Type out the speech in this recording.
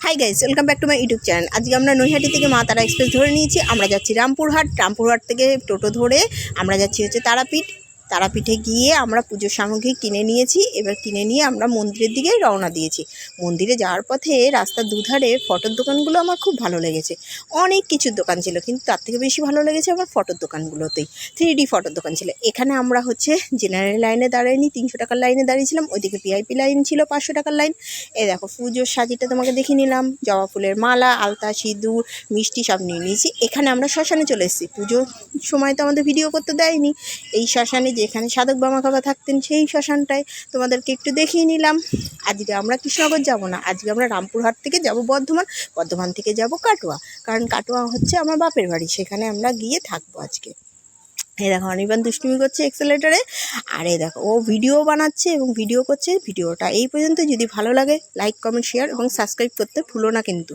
Hi guys, welcome back to my YouTube channel. আজকে আমরা নৈহাটি থেকে মা তারা এক্সপ্রেস ধরে নিয়েছি। আমরা যাচ্ছি রামপুরহাট থেকে টোটো ধরে আমরা যাচ্ছি হচ্ছে তারাপীঠে গিয়ে আমরা পুজোর সামগ্রী কিনে নিয়েছি। এবার কিনে নিয়ে আমরা মন্দিরের দিকে রওনা দিয়েছি। মন্দিরে যাওয়ার পথে রাস্তার দুধারে ফটোর দোকানগুলো আমার খুব ভালো লেগেছে। অনেক কিছুর দোকান ছিল, কিন্তু তার থেকে বেশি ভালো লেগেছে আমার ফটোর দোকানগুলোতেই। 3D ফটোর দোকান ছিল। এখানে আমরা হচ্ছে জেনারেল লাইনে দাঁড়াইনি, 300 টাকার লাইনে দাঁড়িয়েছিলাম। ওইদিকে ভিআইপি লাইন ছিল 500 টাকার লাইন। এই দেখো পুজোর সাজিটা তোমাকে দেখিয়ে নিলাম। জবা ফুলের মালা, আলতা, সিঁদুর, মিষ্টি সব নিয়ে নিয়েছি। এখানে আমরা শ্মশানে চলে এসেছি। পুজোর সময় তো আমাদের ভিডিও করতে দেয়নি। এই শ্মশানে যেখানে সাধক বামা বাবা থাকতেন সেই শ্মশানটায় তোমাদেরকে একটু দেখিয়ে নিলাম। আজকে আমরা কৃষ্ণনগর যাব না, আজকে আমরা রামপুরহাট থেকে যাব বর্ধমান থেকে যাব কাটোয়া, কারণ কাটোয়া হচ্ছে আমার বাপের বাড়ি, সেখানে আমরা গিয়ে থাকবো আজকে। এই দেখো অনির্বাণ দুষ্টুমি করছে এক্সেলেটারে, আর এই দেখো ও ভিডিও বানাচ্ছে এবং ভিডিও করছে। ভিডিওটা এই পর্যন্ত। যদি ভালো লাগে লাইক, কমেন্ট, শেয়ার এবং সাবস্ক্রাইব করতে ভুলো না কিন্তু।